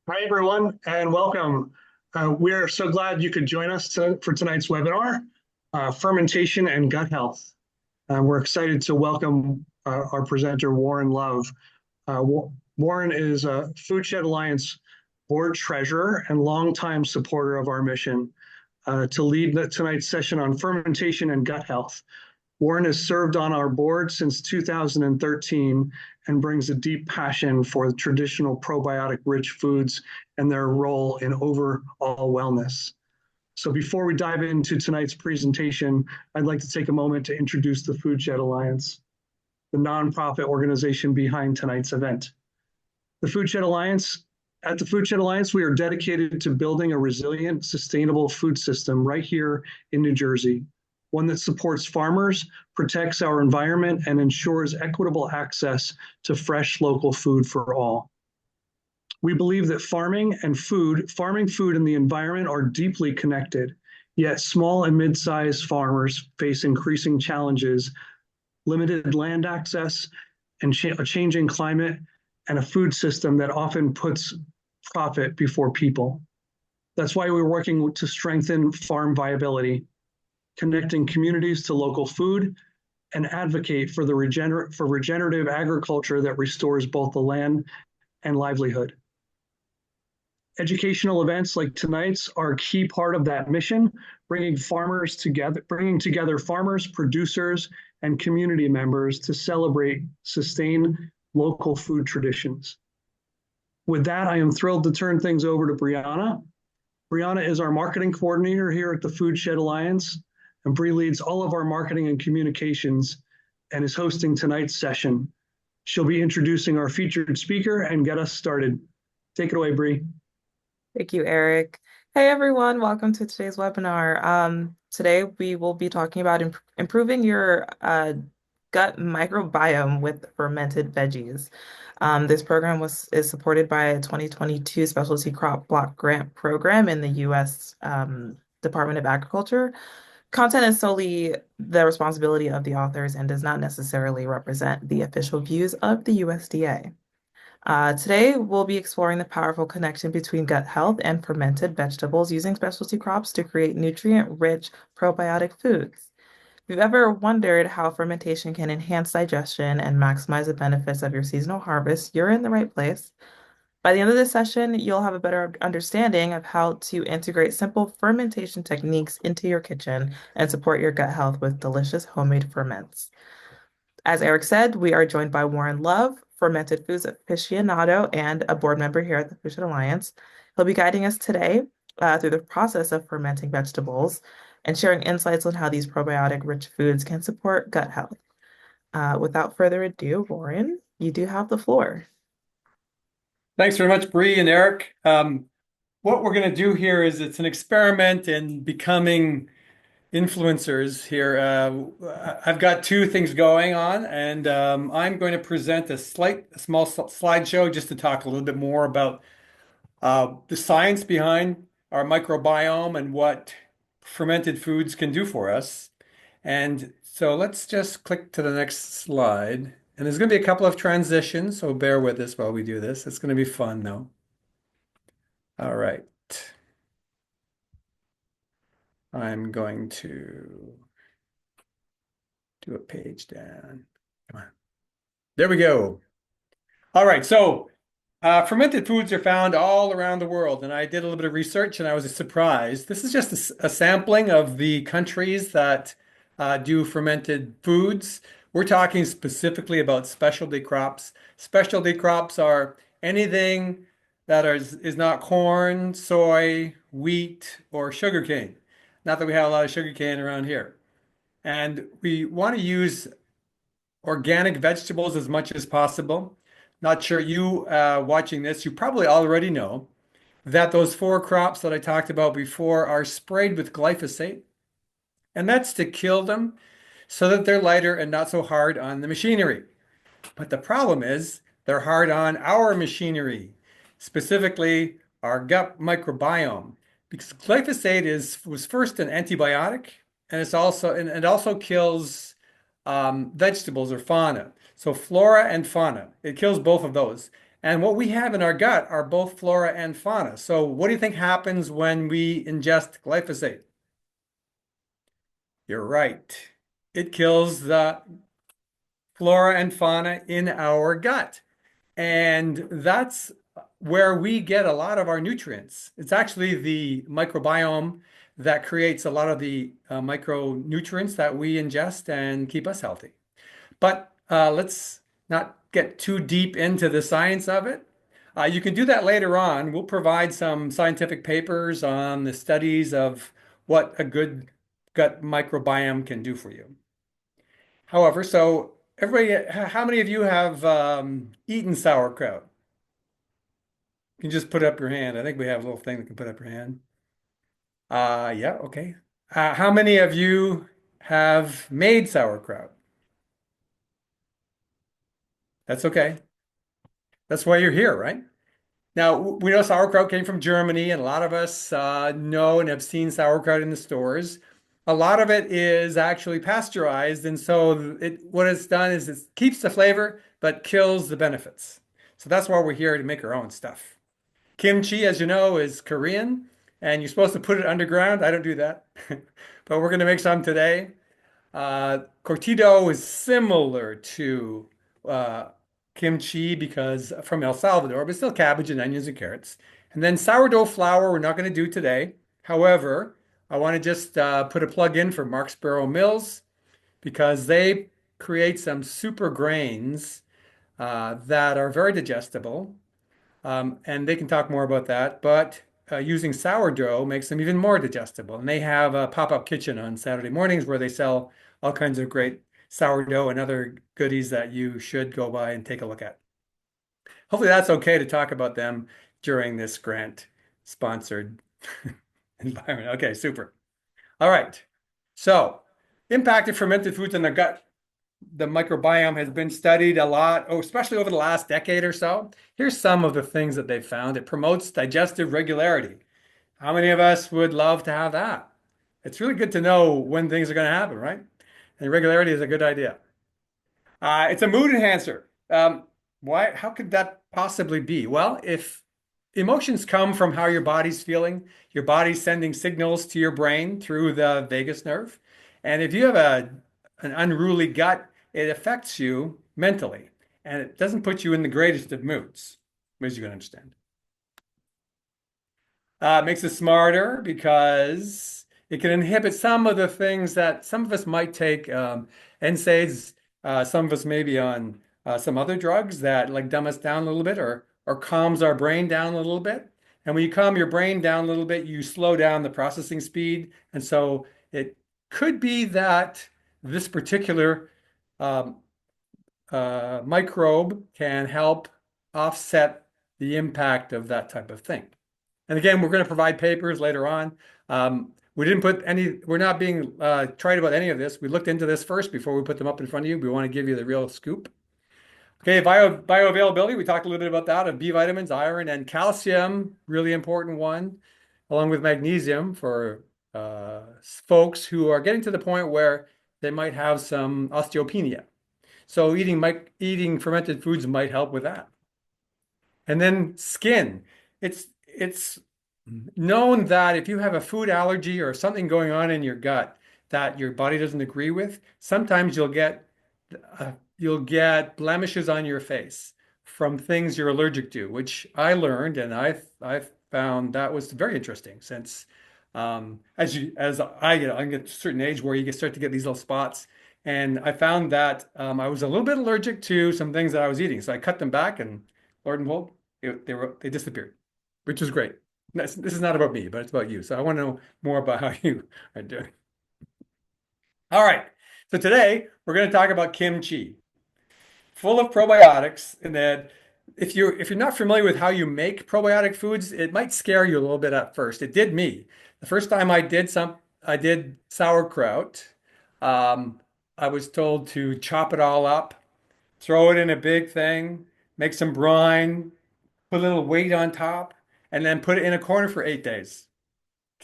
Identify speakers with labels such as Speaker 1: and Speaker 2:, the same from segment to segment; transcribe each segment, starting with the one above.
Speaker 1: Hi, everyone, and welcome. We're so glad you could join us for tonight's webinar, Fermentation and Gut Health. We're excited to welcome our presenter, Warren Love. Warren is a Food Shed Alliance board treasurer and longtime supporter of our mission to lead tonight's session on fermentation and gut health. Warren has served on our board since 2013 and brings a deep passion for traditional probiotic-rich foods and their role in overall wellness. So before we dive into tonight's presentation, I'd like to take a moment to introduce the Food Shed Alliance, the nonprofit organization behind tonight's event. The Food Shed Alliance, at the Food Shed Alliance, we are dedicated to building a resilient, sustainable food system right here in New Jersey, one that supports farmers, protects our environment, and ensures equitable access to fresh local food for all. We believe that farming, food, and the environment are deeply connected, yet small and mid-sized farmers face increasing challenges, limited land access, and a changing climate, and a food system that often puts profit before people. That's why we're working to strengthen farm viability, connecting communities to local food, and advocate for regenerative agriculture that restores both the land and livelihood. Educational events like tonight's are a key part of that mission, bringing together farmers, producers, and community members to celebrate sustained local food traditions. With that, I am thrilled to turn things over to Brianna. Brianna is our marketing coordinator here at the Food Shed Alliance, and Bree leads all of our marketing and communications and is hosting tonight's session. She'll be introducing our featured speaker and get us started. Take it away, Bree.
Speaker 2: Thank you, Eric. Hey, everyone. Welcome to today's webinar. Today, we will be talking about improving your gut microbiome with fermented veggies. This program is supported by a 2022 Specialty Crop Block Grant Program in the U.S. Department of Agriculture. Content is solely the responsibility of the authors and does not necessarily represent the official views of the USDA. Today, we'll be exploring the powerful connection between gut health and fermented vegetables using specialty crops to create nutrient-rich probiotic foods. If you've ever wondered how fermentation can enhance digestion and maximize the benefits of your seasonal harvest, you're in the right place. By the end of this session, you'll have a better understanding of how to integrate simple fermentation techniques into your kitchen and support your gut health with delicious homemade ferments. As Eric said, we are joined by Warren Love, fermented foods aficionado and a board member here at the Food Shed Alliance. He'll be guiding us today through the process of fermenting vegetables and sharing insights on how these probiotic-rich foods can support gut health. Without further ado, Warren, you do have the floor.
Speaker 3: Thanks very much, Bree and Eric. What we're going to do here is it's an experiment in becoming influencers here. I've got two things going on, and I'm going to present a small slideshow just to talk a little bit more about the science behind our microbiome and what fermented foods can do for us. And so let's just click to the next slide. And there's going to be a couple of transitions, so bear with us while we do this. It's going to be fun, though. All right. I'm going to do a page down. Come on. There we go. All right. So fermented foods are found all around the world. And I did a little bit of research and I was surprised. This is just a sampling of the countries that do fermented foods. We're talking specifically about specialty crops. Specialty crops are anything that is not corn, soy, wheat, or sugarcane. Not that we have a lot of sugarcane around here. And we want to use organic vegetables as much as possible. Not sure you watching this, you probably already know that those four crops that I talked about before are sprayed with glyphosate. And that's to kill them so that they're lighter and not so hard on the machinery. But the problem is they're hard on our machinery, specifically our gut microbiome. Because glyphosate was first an antibiotic, and it also kills vegetables or fauna. So flora and fauna, it kills both of those. And what we have in our gut are both flora and fauna. So what do you think happens when we ingest glyphosate? You're right. It kills the flora and fauna in our gut. And that's where we get a lot of our nutrients. It's actually the microbiome that creates a lot of the micronutrients that we ingest and keep us healthy. But let's not get too deep into the science of it. You can do that later on. We'll provide some scientific papers on the studies of what a good gut microbiome can do for you. However, so everybody, how many of you have eaten sauerkraut? You can just put up your hand. I think we have a little thing that can put up your hand. Yeah, okay. How many of you have made sauerkraut? That's okay. That's why you're here, right? Now, we know sauerkraut came from Germany, and a lot of us know and have seen sauerkraut in the stores. A lot of it is actually pasteurized, and so what it's done is it keeps the flavor but kills the benefits. So that's why we're here to make our own stuff. Kimchi, as you know, is Korean, and you're supposed to put it underground. I don't do that, but we're going to make some today. Curtido is similar to uh, kimchi because from El Salvador, but still cabbage and onions and carrots. And then sourdough flour, we're not going to do today. However, I want to just put a plug in for Marksboro Mills because they create some super grains that are very digestible. And they can talk more about that. But using sourdough makes them even more digestible. And they have a pop-up kitchen on Saturday mornings where they sell all kinds of great sourdough and other goodies that you should go by and take a look at. Hopefully that's okay to talk about them during this grant sponsored environment. Okay, super. All right. So, impact of fermented foods on the gut. The microbiome has been studied a lot, especially over the last decade or so. Here's some of the things that they've found. It promotes digestive regularity. How many of us would love to have that? It's really good to know when things are going to happen, right? And regularity is a good idea. It's a mood enhancer. Why? How could that possibly be? Well, if emotions come from how your body's feeling, your body's sending signals to your brain through the vagus nerve. And if you have an unruly gut, it affects you mentally, and it doesn't put you in the greatest of moods, as you can understand. It makes us smarter because it can inhibit some of the things that some of us might take NSAIDs, some of us maybe on some other drugs that like dumb us down a little bit or calms our brain down a little bit. And when you calm your brain down a little bit, you slow down the processing speed. And so it could be that this particular um, microbe can help offset the impact of that type of thing. And again, we're going to provide papers later on. We didn't put any, we're not being trite about any of this. We looked into this first before we put them up in front of you. We want to give you the real scoop. Okay, bioavailability, we talked a little bit about that, of B vitamins, iron, and calcium, really important one, along with magnesium for folks who are getting to the point where they might have some osteopenia. So eating fermented foods might help with that. And then skin. It's known that if you have a food allergy or something going on in your gut that your body doesn't agree with, sometimes you'll get blemishes on your face from things you're allergic to, which I learned, and I found that was very interesting since as I get to a certain age where you start to get these little spots. And I found that I was a little bit allergic to some things that I was eating. So I cut them back and Lord and behold, they disappeared, which was great. This is not about me, but it's about you. So I want to know more about how you are doing. All right. So today we're going to talk about kimchi, full of probiotics. And that if you're not familiar with how you make probiotic foods, it might scare you a little bit at first. It did me. The first time I did sauerkraut. I was told to chop it all up, throw it in a big thing, make some brine, put a little weight on top, and then put it in a corner for 8 days.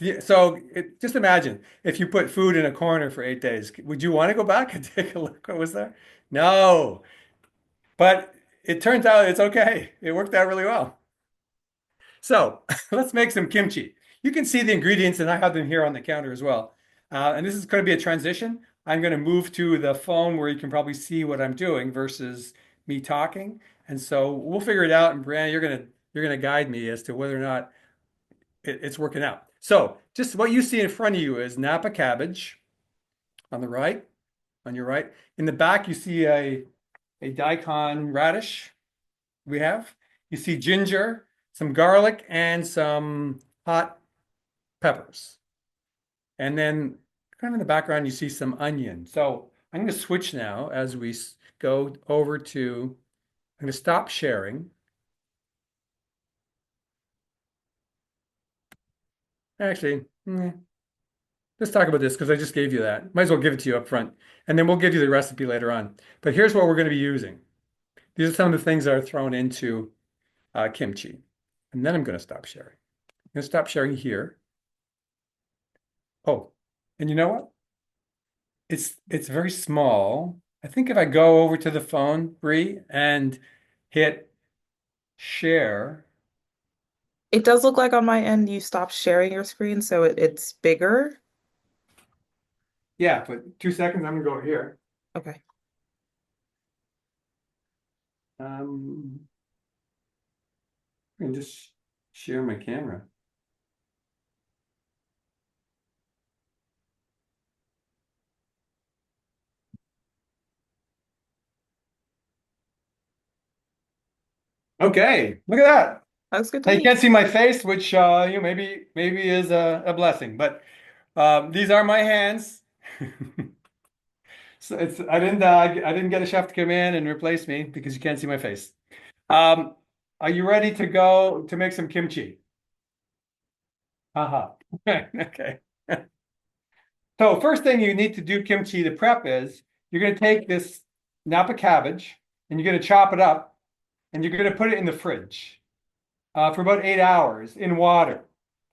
Speaker 3: Just imagine if you put food in a corner for 8 days. Would you want to go back and take a look what was there? No. But it turns out it's okay. It worked out really well. So let's make some kimchi. You can see the ingredients, and I have them here on the counter as well. And this is going to be a transition. I'm going to move to the phone where you can probably see what I'm doing versus me talking. And so we'll figure it out. And Brianna, you're gonna guide me as to whether or not it's working out. So just what you see in front of you is Napa cabbage on the right, on your right. In the back, you see a daikon radish we have. You see ginger, some garlic, and some hot peppers. And then kind of in the background, you see some onion. So I'm going to switch now as we go over to, I'm going to stop sharing. Actually, let's talk about this because I just gave you that. Might as well give it to you up front. And then we'll give you the recipe later on. But here's what we're going to be using. These are some of the things that are thrown into kimchi. And then I'm going to stop sharing. I'm going to stop sharing here. Oh, and you know what? It's very small. I think if I go over to the phone, Bree, and hit share.
Speaker 2: It does look like on my end you stopped sharing your screen, so it's bigger.
Speaker 3: Yeah, but 2 seconds, I'm gonna go here.
Speaker 2: Okay.
Speaker 3: I can just share my camera. Okay, look at that.
Speaker 2: That's good to
Speaker 3: Now you
Speaker 2: me.
Speaker 3: can't see my face, which maybe is a blessing, but these are my hands. So I didn't get a chef to come in and replace me because you can't see my face. Um, are you ready to go to make some kimchi? Haha. Okay. So first thing you need to do kimchi to prep is you're going to take this Napa cabbage and you're going to chop it up and you're going to put it in the fridge for about 8 hours in water.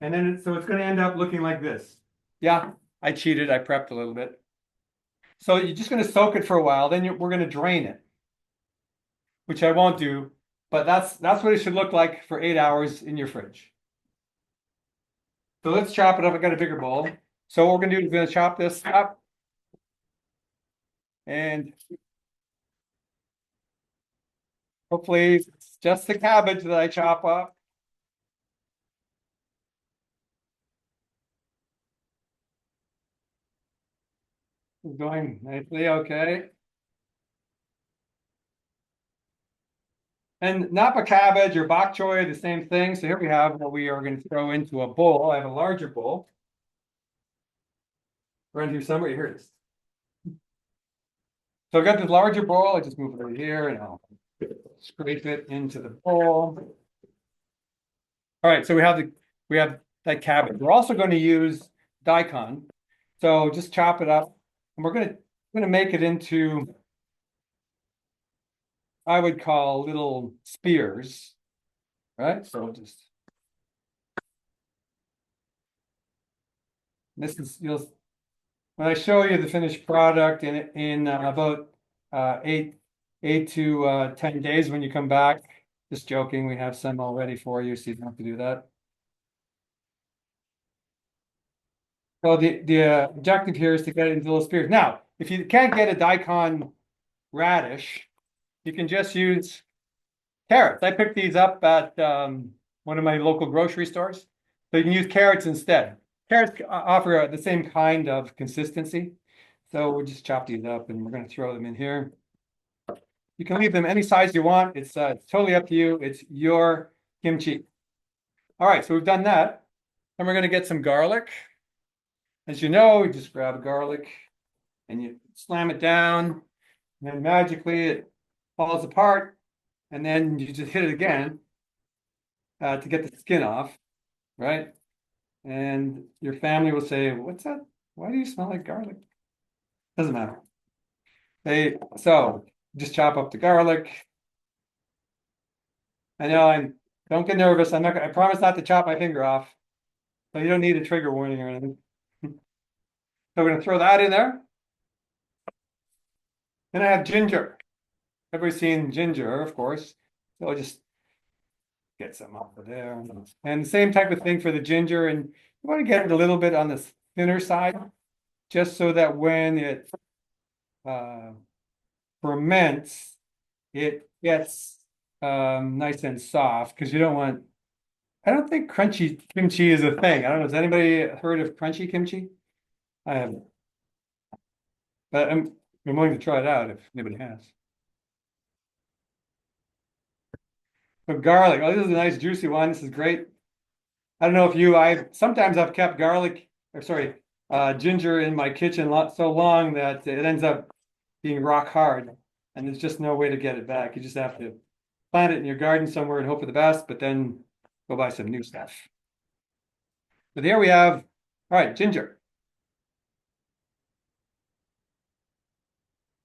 Speaker 3: And then so it's going to end up looking like this. Yeah, I cheated. I prepped a little bit. So you're just going to soak it for a while. Then we're going to drain it, which I won't do. But that's what it should look like for 8 hours in your fridge. So let's chop it up. I got a bigger bowl. So what we're going to do is we're going to chop this up. And hopefully it's just the cabbage that I chop up. It's going nicely, okay. And Napa cabbage or bok choy are the same thing. So here we have what we are going to throw into a bowl. I have a larger bowl. Around here somewhere, here it is. So I've got this larger bowl. I just move it over here and I'll scrape it into the bowl. All right, so we have that cabbage. We're also going to use daikon. So just chop it up, and we're going to make it into, I would call, little spears, right? So just this is when I show you the finished product in about 8 to 10 days when you come back. Just joking, we have some all ready for you, so you don't have to do that. So the objective here is to get it into little spears. Now, if you can't get a daikon radish, you can just use carrots. I picked these up at one of my local grocery stores. So you can use carrots instead. Carrots offer the same kind of consistency. So we'll just chop these up and we're going to throw them in here. You can leave them any size you want. It's totally up to you. It's your kimchi. All right, so we've done that. Then we're going to get some garlic. As you know, you just grab a garlic and you slam it down, and then magically it falls apart, and then you just hit it again to get the skin off, right? And your family will say, "What's that? Why do you smell like garlic?" Doesn't matter. So just chop up the garlic. I know don't get nervous. I promise not to chop my finger off. So you don't need a trigger warning or anything. So we're gonna throw that in there. Then I have ginger. everybody's seen ginger, of course. So I'll just get some off of there. And the same type of thing for the ginger. And you want to get it a little bit on the thinner side, just so that when it ferments, it gets nice and soft, because you don't want, I don't think crunchy kimchi is a thing. I don't know. Has anybody heard of crunchy kimchi? I haven't. But I'm willing to try it out if anybody has. So garlic. Oh, this is a nice juicy one. This is great. I don't know if sometimes I've kept ginger in my kitchen so long that it ends up being rock hard, and there's just no way to get it back. You just have to plant it in your garden somewhere and hope for the best, but then go buy some new stuff. But here we have, all right, ginger.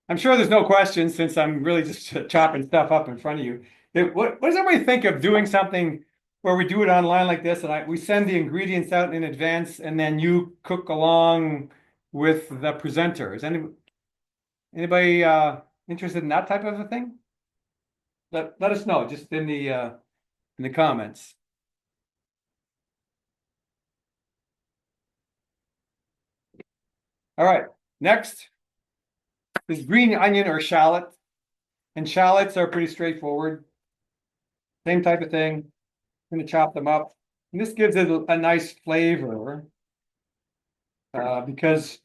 Speaker 3: I'm sure there's no questions since I'm really just chopping stuff up in front of you. What does everybody think of doing something where we do it online like this, and we send the ingredients out in advance, and then you cook along with the presenter? Is anybody interested in that type of a thing? Let us know just in the comments. All right, next is green onion or shallot, and shallots are pretty straightforward. Same type of thing. I'm going to chop them up, and this gives it a nice flavor because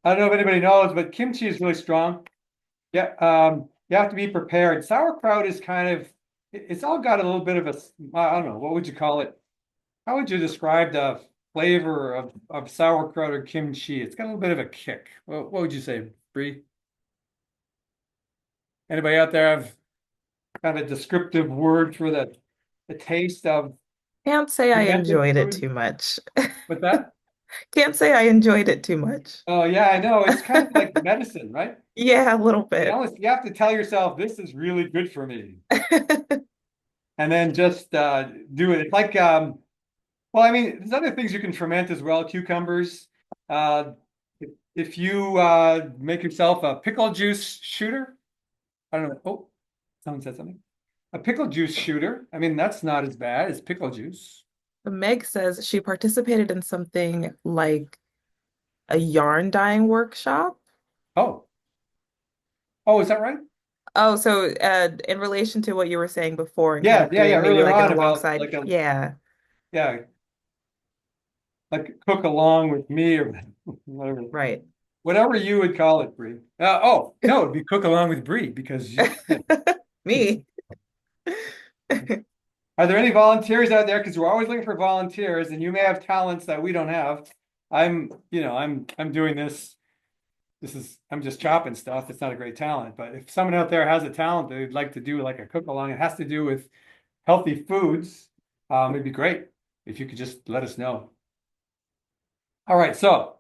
Speaker 3: I don't know if anybody knows, but kimchi is really strong. Yeah, you have to be prepared. Sauerkraut is it's all got a little bit of I don't know, what would you call it? How would you describe the flavor of sauerkraut or kimchi? It's got a little bit of a kick. What would you say, Bree? Anybody out there have kind of a descriptive word for the taste of
Speaker 2: Can't say I
Speaker 3: fermented
Speaker 2: enjoyed it
Speaker 3: food?
Speaker 2: too much.
Speaker 3: What's that?
Speaker 2: Can't say I enjoyed it too much.
Speaker 3: Oh yeah, I know. It's kind of like medicine, right?
Speaker 2: Yeah, a little bit.
Speaker 3: You have to tell yourself this is really good for me, and then just do it. It's like well, I mean, there's other things you can ferment as well. Cucumbers. Uh, if you make yourself a pickle juice shooter, I don't know. Oh, someone said something. A pickle juice shooter. I mean, that's not as bad as pickle juice.
Speaker 2: Meg says she participated in something like a yarn dyeing workshop.
Speaker 3: Oh, oh, is that right?
Speaker 2: Oh, so in relation to what you were saying before and kind
Speaker 3: Yeah,
Speaker 2: of
Speaker 3: yeah, yeah.
Speaker 2: doing maybe
Speaker 3: Earlier
Speaker 2: like an
Speaker 3: on about
Speaker 2: alongside. Yeah,
Speaker 3: yeah, like cook along with me or whatever.
Speaker 2: right.
Speaker 3: Whatever you would call it, Brie. Oh, no, it'd be cook along with Brie because
Speaker 2: Me.
Speaker 3: are there any volunteers out there? Because we're always looking for volunteers, and you may have talents that we don't have. I'm doing this. I'm just chopping stuff. It's not a great talent, but if someone out there has a talent they'd like to do like a cook along, it has to do with healthy foods. It'd be great if you could just let us know. All right, so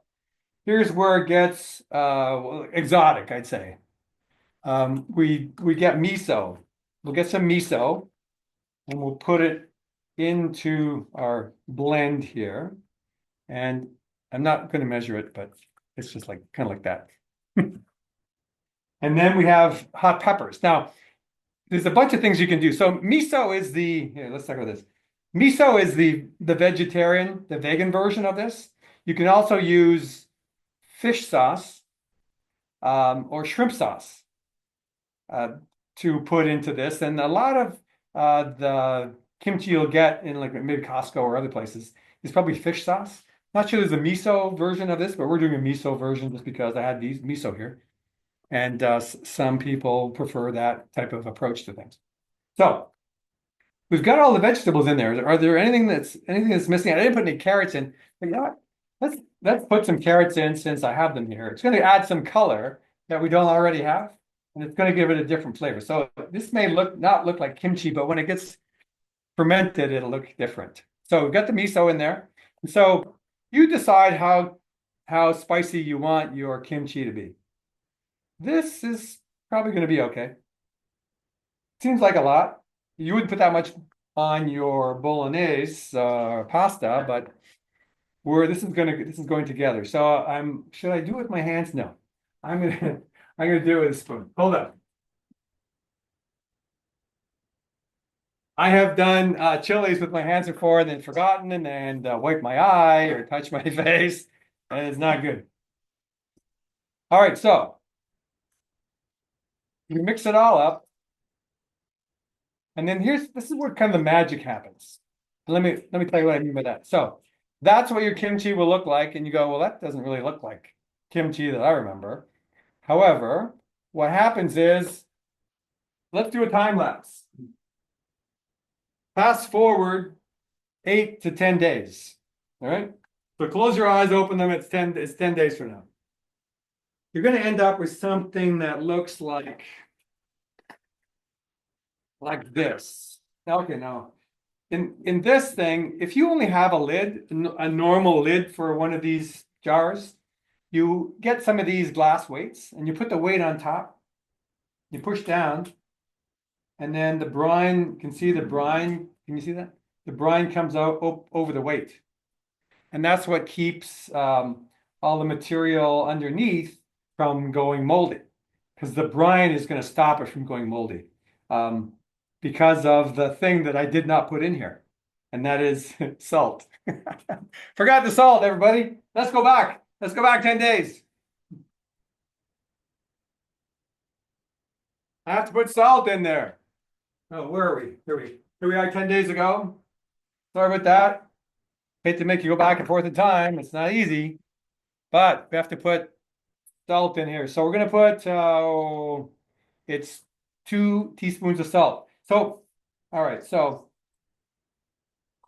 Speaker 3: here's where it gets exotic, I'd say. We get miso. We'll get some miso and we'll put it into our blend here. And I'm not going to measure it, but it's just like kind of like that. And then we have hot peppers. Now, there's a bunch of things you can do. So miso is here, let's talk about this. Miso is the vegan version of this. You can also use fish sauce or shrimp sauce to put into this. And a lot of the kimchi you'll get in like maybe Costco or other places is probably fish sauce. Not sure there's a miso version of this, but we're doing a miso version just because I had these miso here. And some people prefer that type of approach to things. So we've got all the vegetables in there. Are there anything that's missing? I didn't put any carrots in, but you know what? Let's put some carrots in since I have them here. It's going to add some color that we don't already have, and it's going to give it a different flavor. So this may not look like kimchi, but when it gets fermented, it'll look different. So we've got the miso in there. And so you decide how spicy you want your kimchi to be. This is probably going to be okay. Seems like a lot. You wouldn't put that much on your bolognese pasta, but this is going together. So should I do it with my hands? No. I'm gonna do it with a spoon. Hold on. I have done chilies with my hands before and then forgotten and wiped my eye or touched my face, and it's not good. All right, so you mix it all up, and then this is where kind of the magic happens. Let me tell you what I mean by that. So that's what your kimchi will look like, and you go, well, that doesn't really look like kimchi that I remember. However, what happens is, let's do a time lapse. Fast forward 8 to 10 days. All right. So close your eyes, open them. It's 10 days from now. You're going to end up with something that looks like this. Okay, now in this thing, if you only have a lid, a normal lid for one of these jars, you get some of these glass weights and you put the weight on top. You push down, and then the brine, can see the brine? Can you see that? The brine comes out over the weight. And that's what keeps all the material underneath from going moldy, because the brine is going to stop it from going moldy because of the thing that I did not put in here, and that is salt. Forgot the salt, everybody. Let's go back. Let's go back 10 days. I have to put salt in there. Oh, where are we? Here we are 10 days ago. Sorry about that. Hate to make you go back and forth in time. It's not easy, but we have to put salt in here. So we're going to put, it's 2 teaspoons of salt. So, all right. So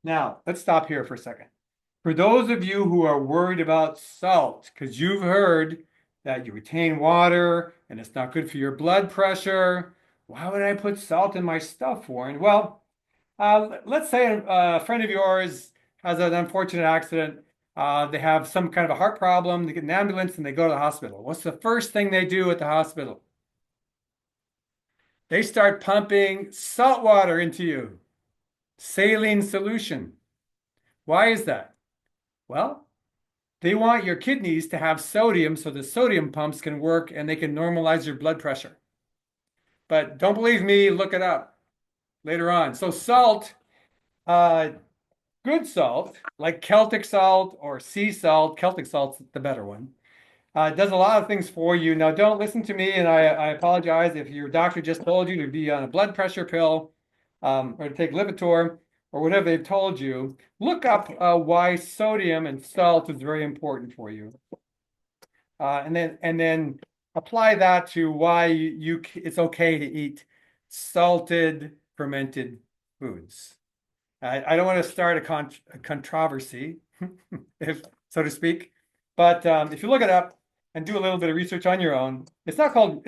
Speaker 3: now let's stop here for a second. For those of you who are worried about salt, because you've heard that you retain water and it's not good for your blood pressure, why would I put salt in my stuff, Warren? Well, let's say a friend of yours has an unfortunate accident. They have some kind of a heart problem. They get an ambulance and they go to the hospital. What's the first thing they do at the hospital? They start pumping salt water into you, saline solution. Why is that? Well, they want your kidneys to have sodium so the sodium pumps can work and they can normalize your blood pressure. But don't believe me, look it up later on. So salt, good salt, like Celtic salt or sea salt, Celtic salt's the better one, does a lot of things for you. Now, don't listen to me, and I apologize if your doctor just told you to be on a blood pressure pill or to take Lipitor or whatever they've told you. Look up why sodium and salt is very important for you. And then apply that to why it's okay to eat salted fermented foods. I don't want to start a controversy, if so to speak, but if you look it up and do a little bit of research on your own, it's not called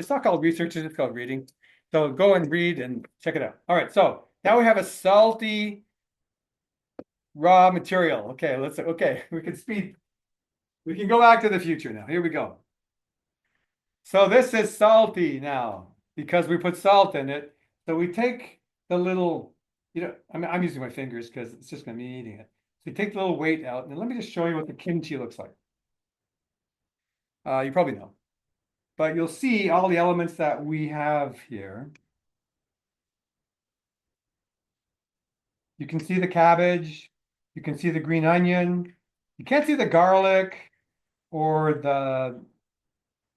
Speaker 3: research, it's called reading. So go and read and check it out. All right, so now we have a salty raw material. Okay, we can go back to the future now. Here we go. So this is salty now because we put salt in it. So we take the little, I'm using my fingers because it's just going to be eating it. So you take the little weight out, and let me just show you what the kimchi looks like. You probably know, but you'll see all the elements that we have here. You can see the cabbage. You can see the green onion. You can't see the garlic or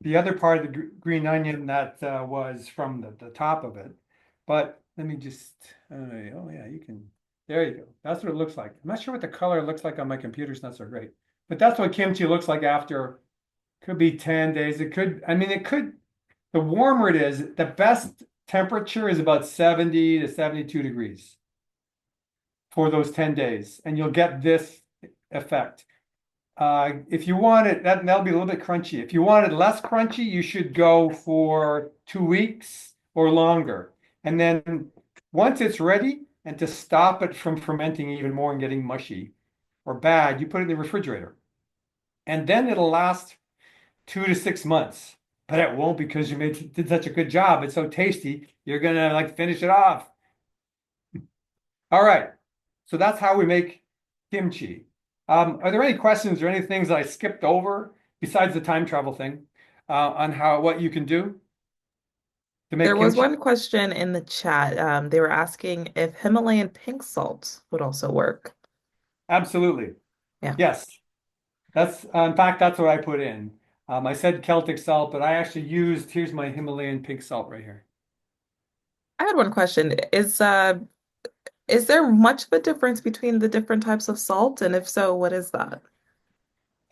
Speaker 3: the other part of the green onion that was from the top of it. But let me just, oh yeah, you can, there you go. That's what it looks like. I'm not sure what the color looks like on my computer. It's not so great. But that's what kimchi looks like after, could be 10 days. It could, the warmer it is, the best temperature is about 70 to 72 degrees for those 10 days. And you'll get this effect. If you want it, that'll be a little bit crunchy. If you want it less crunchy, you should go for 2 weeks or longer. And then once it's ready, and to stop it from fermenting even more and getting mushy or bad, you put it in the refrigerator. And then it'll last 2 to 6 months. But it won't, because you did such a good job. It's so tasty, you're gonna finish it off. All right. So that's how we make kimchi. Are there any questions or any things that I skipped over besides the time travel thing on what you can do? to
Speaker 2: There
Speaker 3: make
Speaker 2: was
Speaker 3: kimchi?
Speaker 2: one question in the chat. They were asking if Himalayan pink salt would also work.
Speaker 3: Absolutely.
Speaker 2: Yeah.
Speaker 3: Yes. That's in fact that's what I put in. I said Celtic salt, but I actually used here's my Himalayan pink salt right here.
Speaker 2: I had one question. Is there much of a difference between the different types of salt? And if so, what is that?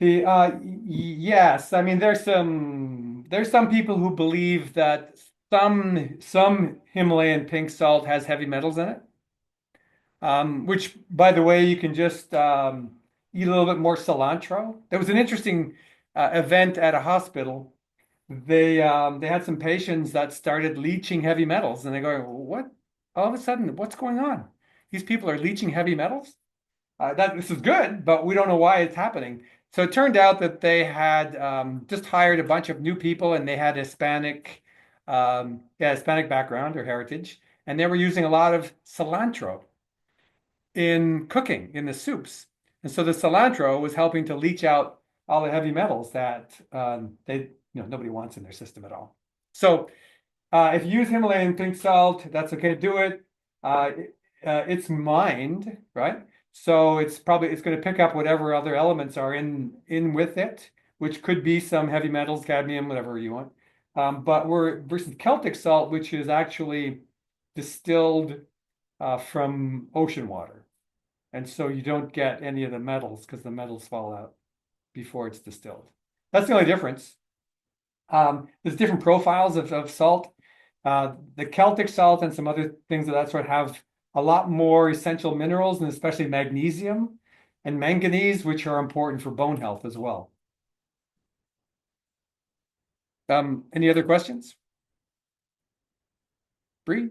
Speaker 3: Yes, I mean there's some people who believe that some Himalayan pink salt has heavy metals in it. Which, by the way, you can just eat a little bit more cilantro. There was an interesting event at a hospital. They had some patients that started leaching heavy metals, and they go, "What? All of a sudden, what's going on? These people are leaching heavy metals? That this is good, but we don't know why it's happening." So it turned out that they had just hired a bunch of new people, and they had Hispanic background or heritage, and they were using a lot of cilantro in cooking in the soups. And so the cilantro was helping to leach out all the heavy metals that nobody wants in their system at all. So if you use Himalayan pink salt, that's okay to do it. It's mined, right? So it's going to pick up whatever other elements are in with it, which could be some heavy metals, cadmium, whatever you want. But we're versus Celtic salt, which is actually distilled from ocean water. And so you don't get any of the metals because the metals fall out before it's distilled. That's the only difference. There's different profiles of salt. The Celtic salt and some other things of that sort have a lot more essential minerals, and especially magnesium and manganese, which are important for bone health as well. Any other questions? Bree?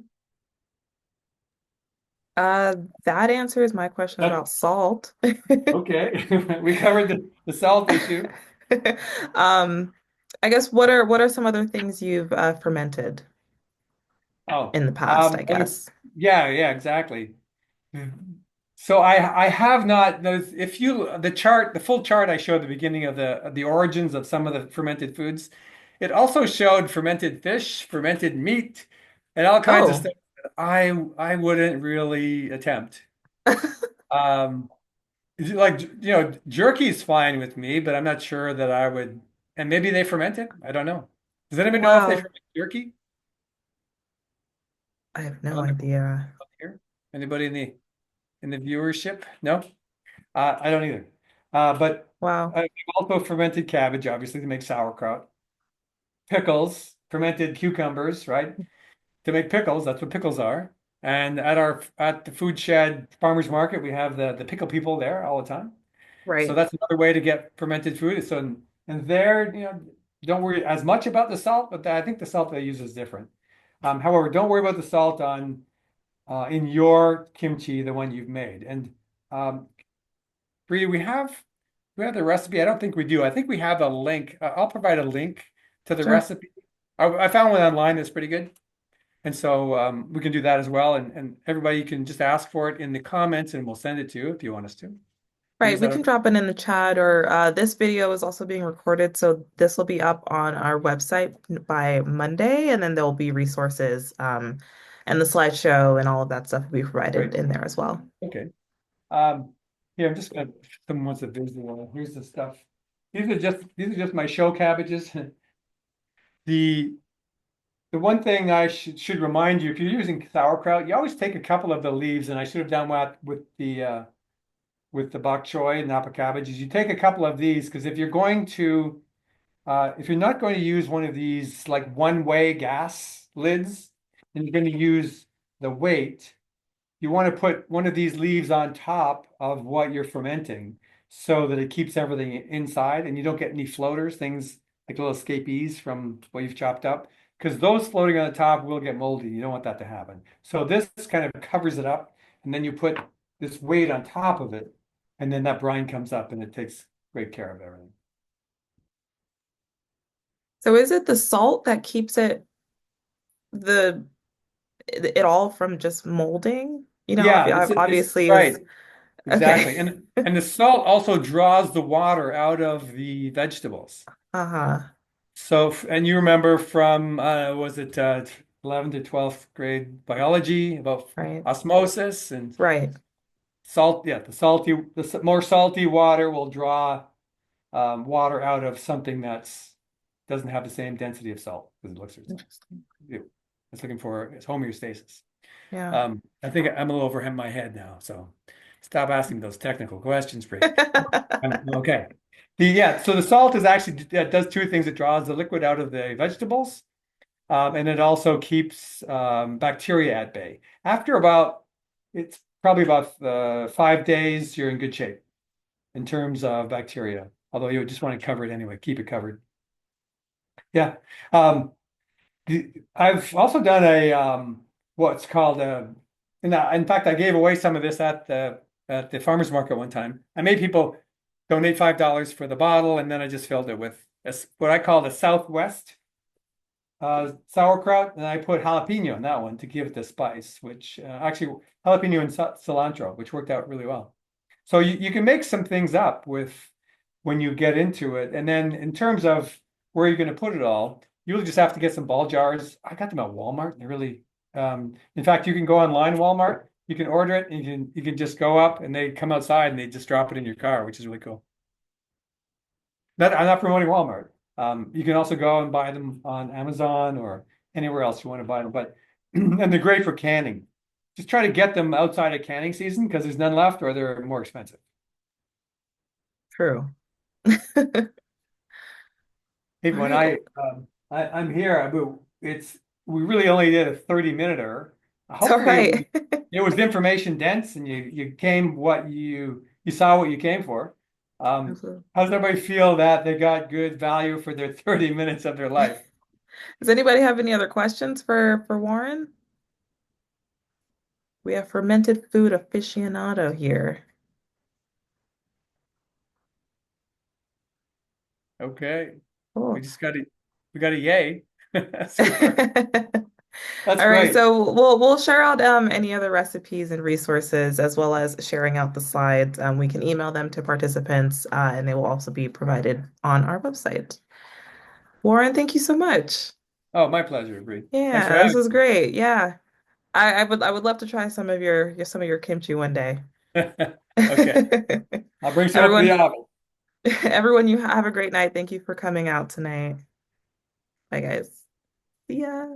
Speaker 2: Uh, that answers my question
Speaker 3: That,
Speaker 2: about salt.
Speaker 3: okay. We covered the salt issue.
Speaker 2: Um, I guess what are some other things you've fermented
Speaker 3: Oh,
Speaker 2: in the past, I
Speaker 3: and
Speaker 2: guess?
Speaker 3: yeah, exactly. So I have not those if you the full chart I showed at the beginning of the origins of some of the fermented foods, it also showed fermented fish, fermented meat, and all kinds of
Speaker 2: Oh.
Speaker 3: stuff that I wouldn't really attempt. Um like jerky is fine with me, but I'm not sure that I would, and maybe they ferment it. I don't know. Does anybody know if they
Speaker 2: Wow.
Speaker 3: ferment jerky
Speaker 2: I have no
Speaker 3: on the
Speaker 2: idea.
Speaker 3: here? Anybody in the viewership? No? I don't either. But
Speaker 2: Wow.
Speaker 3: we've also fermented cabbage, obviously, to make sauerkraut. Pickles, fermented cucumbers, right? To make pickles, that's what pickles are. And at the food shed farmers market, we have the pickle people there all the time. So
Speaker 2: Right.
Speaker 3: that's another way to get fermented food. So and there, don't worry as much about the salt, but I think the salt they use is different. However, don't worry about the salt on in your kimchi, the one you've made. And Bree, we have the recipe. I don't think we do. I think we have a link. I'll provide a link to the
Speaker 2: Sure.
Speaker 3: recipe. I found one online that's pretty good. And so we can do that as well. And everybody can just ask for it in the comments and we'll send it to you if you want us to.
Speaker 2: Right.
Speaker 3: Is
Speaker 2: We
Speaker 3: that
Speaker 2: can
Speaker 3: okay?
Speaker 2: drop it in the chat or this video is also being recorded, so this will be up on our website by Monday, and then there'll be resources and the slideshow and all of that stuff will be
Speaker 3: Great.
Speaker 2: provided in there as well.
Speaker 3: Okay. Um, Here, I'm just gonna, someone wants a visual. Here's the stuff. These are just my show cabbages. The the one thing I should remind you, if you're using sauerkraut, you always take a couple of the leaves, and I should have done that with the bok choy, napa cabbages. You take a couple of these because if you're not going to use one of these like one-way gas lids, and you're going to use the weight, you want to put one of these leaves on top of what you're fermenting so that it keeps everything inside and you don't get any floaters, things like little escapees from what you've chopped up, because those floating on the top will get moldy. You don't want that to happen. So this kind of covers it up, and then you put this weight on top of it, and then that brine comes up and it takes great care of everything.
Speaker 2: So is it the salt that keeps the it all from just molding?
Speaker 3: Yeah, it's
Speaker 2: Obviously is
Speaker 3: right.
Speaker 2: okay.
Speaker 3: Exactly. And the salt also draws the water out of the vegetables.
Speaker 2: Uh-huh.
Speaker 3: So, and you remember from, was it 11th to 12th grade biology about
Speaker 2: Right.
Speaker 3: osmosis and
Speaker 2: Right.
Speaker 3: salt. Yeah, more salty water will draw water out of something that's doesn't have the same density of salt because it looks at salt.
Speaker 2: Interesting.
Speaker 3: It's looking for its homeostasis.
Speaker 2: Yeah.
Speaker 3: I think I'm a little over my head now, so stop asking those technical questions, Bree. Okay. So the salt is actually does two things. It draws the liquid out of the vegetables, and it also keeps bacteria at bay. It's probably about 5 days, you're in good shape in terms of bacteria. Although you would just want to cover it anyway, keep it covered. Yeah. Um, I've also done what's called in fact, I gave away some of this at the farmer's market one time. I made people donate $5 for the bottle, and then I just filled it with what I call the Southwest sauerkraut, and I put jalapeno in that one to give it the spice, which actually jalapeno and cilantro, which worked out really well. So you can make some things up with when you get into it, and then in terms of where you're going to put it all, you'll just have to get some ball jars. I got them at Walmart. They're really, in fact, you can go online, Walmart. You can order it, and you can just go up, and they come outside, and they just drop it in your car, which is really cool. I'm not promoting Walmart. You can also go and buy them on Amazon or anywhere else you want to buy them. But and they're great for canning. Just try to get them outside of canning season because there's none left or they're more expensive.
Speaker 2: True.
Speaker 3: Hey,
Speaker 2: All
Speaker 3: when
Speaker 2: right.
Speaker 3: I'm here, we really only did a 30-minute.
Speaker 2: It's all
Speaker 3: Hopefully
Speaker 2: right.
Speaker 3: it was information dense and you came you saw what you came for.
Speaker 2: Absolutely.
Speaker 3: How does everybody feel that they got good value for their 30 minutes of their life?
Speaker 2: Does anybody have any other questions for Warren? We have fermented food aficionado here.
Speaker 3: Okay.
Speaker 2: Cool.
Speaker 3: We got a yay. Super. That's
Speaker 2: All right,
Speaker 3: great.
Speaker 2: so we'll share out any other recipes and resources as well as sharing out the slides. We can email them to participants, and they will also be provided on our website. Warren, thank you so much.
Speaker 3: Oh, my pleasure, Bree. Thanks for
Speaker 2: Yeah, this
Speaker 3: having
Speaker 2: was great. Yeah. I would love to try some of your kimchi one day.
Speaker 3: me. Okay. I'll bring some up to the
Speaker 2: Everyone,
Speaker 3: oven.
Speaker 2: everyone, you have a great night. Thank you for coming out tonight. Bye, guys. See ya.